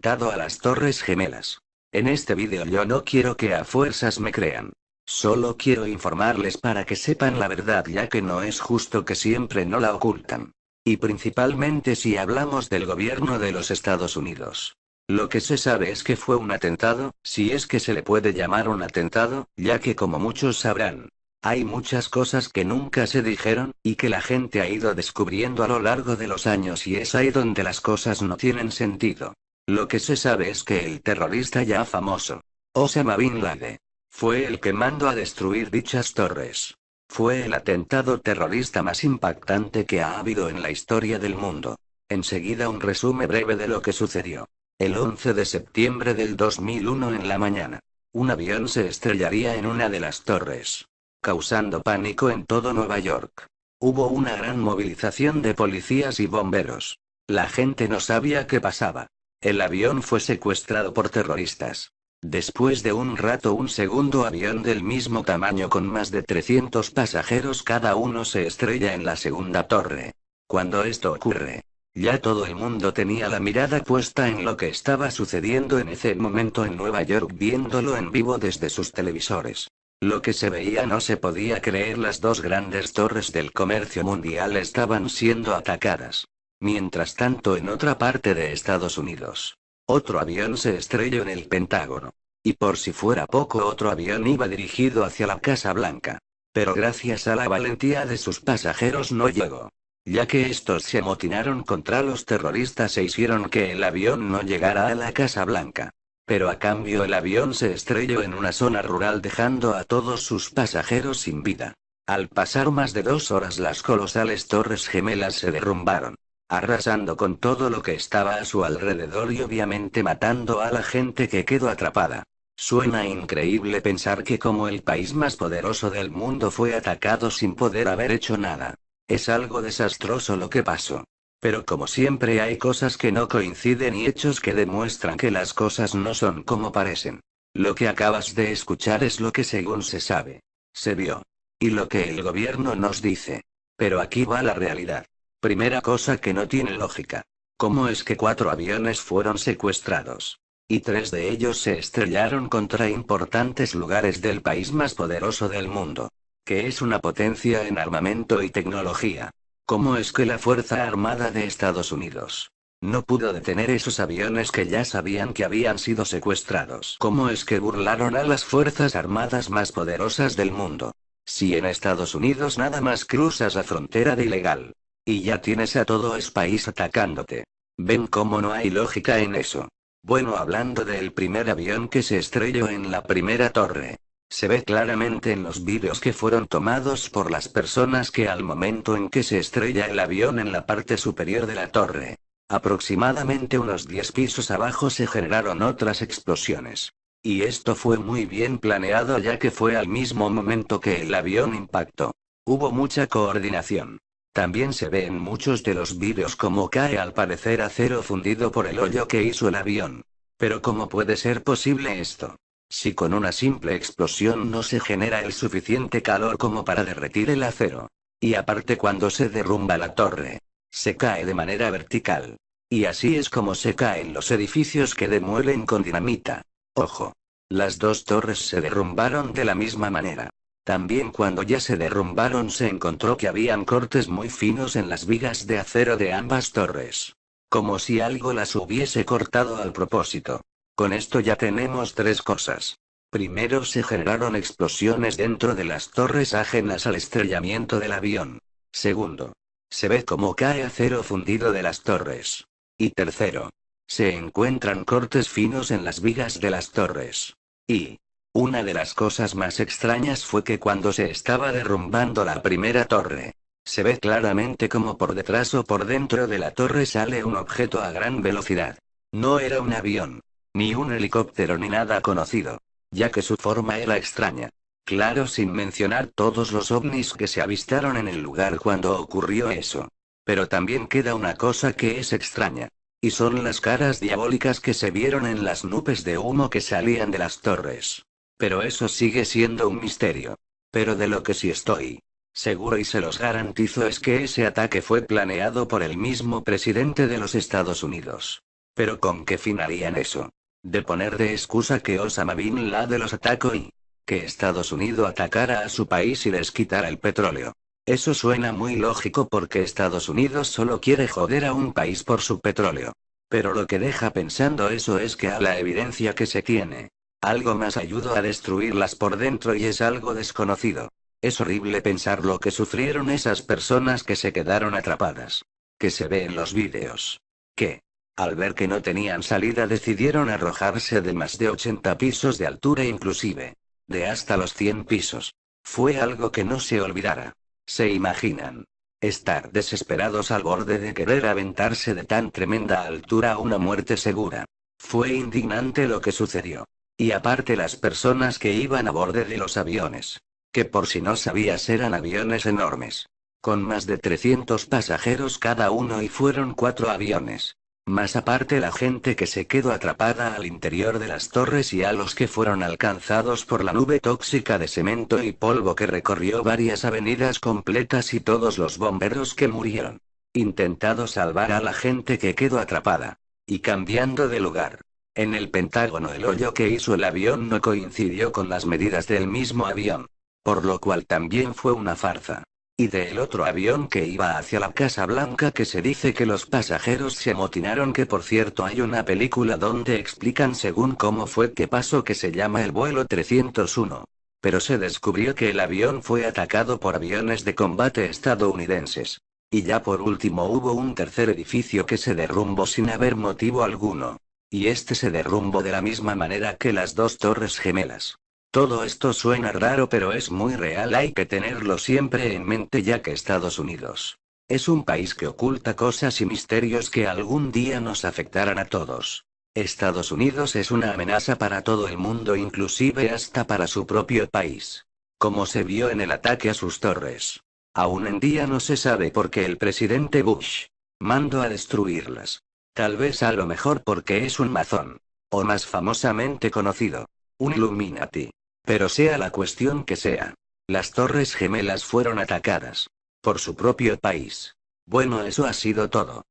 atentado a las Torres Gemelas. En este vídeo yo no quiero que a fuerzas me crean. Solo quiero informarles para que sepan la verdad, ya que no es justo que siempre no la ocultan. Y principalmente si hablamos del gobierno de los Estados Unidos. Lo que se sabe es que fue un atentado, si es que se le puede llamar un atentado, ya que como muchos sabrán, hay muchas cosas que nunca se dijeron, y que la gente ha ido descubriendo a lo largo de los años, y es ahí donde las cosas no tienen sentido. Lo que se sabe es que el terrorista ya famoso, Osama Bin Laden, fue el que mandó a destruir dichas torres. Fue el atentado terrorista más impactante que ha habido en la historia del mundo. Enseguida un resumen breve de lo que sucedió. El 11 de septiembre del 2001 en la mañana, un avión se estrellaría en una de las torres, causando pánico en todo Nueva York. Hubo una gran movilización de policías y bomberos. La gente no sabía qué pasaba. El avión fue secuestrado por terroristas. Después de un rato, un segundo avión del mismo tamaño con más de 300 pasajeros cada uno se estrella en la segunda torre. Cuando esto ocurre, ya todo el mundo tenía la mirada puesta en lo que estaba sucediendo en ese momento en Nueva York, viéndolo en vivo desde sus televisores. Lo que se veía no se podía creer: las dos grandes torres del comercio mundial estaban siendo atacadas. Mientras tanto, en otra parte de Estados Unidos, otro avión se estrelló en el Pentágono. Y por si fuera poco, otro avión iba dirigido hacia la Casa Blanca. Pero gracias a la valentía de sus pasajeros no llegó, ya que estos se amotinaron contra los terroristas e hicieron que el avión no llegara a la Casa Blanca. Pero a cambio el avión se estrelló en una zona rural, dejando a todos sus pasajeros sin vida. Al pasar más de 2 horas, las colosales Torres Gemelas se derrumbaron, arrasando con todo lo que estaba a su alrededor y obviamente matando a la gente que quedó atrapada. Suena increíble pensar que como el país más poderoso del mundo fue atacado sin poder haber hecho nada. Es algo desastroso lo que pasó. Pero como siempre hay cosas que no coinciden y hechos que demuestran que las cosas no son como parecen. Lo que acabas de escuchar es lo que según se sabe, se vio, y lo que el gobierno nos dice. Pero aquí va la realidad. Primera cosa que no tiene lógica. ¿Cómo es que 4 aviones fueron secuestrados? Y 3 de ellos se estrellaron contra importantes lugares del país más poderoso del mundo, que es una potencia en armamento y tecnología. ¿Cómo es que la Fuerza Armada de Estados Unidos no pudo detener esos aviones que ya sabían que habían sido secuestrados? ¿Cómo es que burlaron a las Fuerzas Armadas más poderosas del mundo? Si en Estados Unidos nada más cruzas la frontera de ilegal, y ya tienes a todo ese país atacándote. ¿Ven cómo no hay lógica en eso? Bueno, hablando del primer avión que se estrelló en la primera torre, se ve claramente en los vídeos que fueron tomados por las personas que al momento en que se estrella el avión en la parte superior de la torre, aproximadamente unos 10 pisos abajo, se generaron otras explosiones. Y esto fue muy bien planeado, ya que fue al mismo momento que el avión impactó. Hubo mucha coordinación. También se ve en muchos de los vídeos cómo cae al parecer acero fundido por el hoyo que hizo el avión. Pero ¿cómo puede ser posible esto? Si con una simple explosión no se genera el suficiente calor como para derretir el acero. Y aparte, cuando se derrumba la torre, se cae de manera vertical. Y así es como se caen los edificios que demuelen con dinamita. Ojo. Las 2 torres se derrumbaron de la misma manera. También cuando ya se derrumbaron se encontró que habían cortes muy finos en las vigas de acero de ambas torres. Como si algo las hubiese cortado al propósito. Con esto ya tenemos 3 cosas. Primero, se generaron explosiones dentro de las torres ajenas al estrellamiento del avión. Segundo, se ve cómo cae acero fundido de las torres. Y tercero, se encuentran cortes finos en las vigas de las torres. Y una de las cosas más extrañas fue que cuando se estaba derrumbando la primera torre, se ve claramente como por detrás o por dentro de la torre sale un objeto a gran velocidad. No era un avión, ni un helicóptero, ni nada conocido, ya que su forma era extraña. Claro, sin mencionar todos los ovnis que se avistaron en el lugar cuando ocurrió eso. Pero también queda una cosa que es extraña. Y son las caras diabólicas que se vieron en las nubes de humo que salían de las torres. Pero eso sigue siendo un misterio. Pero de lo que sí estoy seguro y se los garantizo es que ese ataque fue planeado por el mismo presidente de los Estados Unidos. Pero ¿con qué fin harían eso? De poner de excusa que Osama Bin Laden los atacó y que Estados Unidos atacara a su país y les quitara el petróleo. Eso suena muy lógico porque Estados Unidos solo quiere joder a un país por su petróleo. Pero lo que deja pensando eso es que a la evidencia que se tiene, algo más ayudó a destruirlas por dentro y es algo desconocido. Es horrible pensar lo que sufrieron esas personas que se quedaron atrapadas. Que se ve en los vídeos. Que, al ver que no tenían salida, decidieron arrojarse de más de 80 pisos de altura, inclusive de hasta los 100 pisos. Fue algo que no se olvidará. ¿Se imaginan estar desesperados al borde de querer aventarse de tan tremenda altura a una muerte segura? Fue indignante lo que sucedió. Y aparte las personas que iban a borde de los aviones. Que por si no sabías eran aviones enormes. Con más de 300 pasajeros cada uno y fueron 4 aviones. Más aparte la gente que se quedó atrapada al interior de las torres y a los que fueron alcanzados por la nube tóxica de cemento y polvo que recorrió varias avenidas completas y todos los bomberos que murieron. Intentado salvar a la gente que quedó atrapada. Y cambiando de lugar. En el Pentágono el hoyo que hizo el avión no coincidió con las medidas del mismo avión. Por lo cual también fue una farsa. Y del otro avión que iba hacia la Casa Blanca que se dice que los pasajeros se amotinaron, que por cierto hay una película donde explican según cómo fue que pasó, que se llama El vuelo 301. Pero se descubrió que el avión fue atacado por aviones de combate estadounidenses. Y ya por último hubo un tercer edificio que se derrumbó sin haber motivo alguno. Y este se derrumbó de la misma manera que las 2 torres gemelas. Todo esto suena raro pero es muy real, hay que tenerlo siempre en mente ya que Estados Unidos es un país que oculta cosas y misterios que algún día nos afectarán a todos. Estados Unidos es una amenaza para todo el mundo, inclusive hasta para su propio país. Como se vio en el ataque a sus torres. Aún en día no se sabe por qué el presidente Bush mandó a destruirlas. Tal vez a lo mejor porque es un masón. O más famosamente conocido, un Illuminati. Pero sea la cuestión que sea, las Torres Gemelas fueron atacadas por su propio país. Bueno, eso ha sido todo.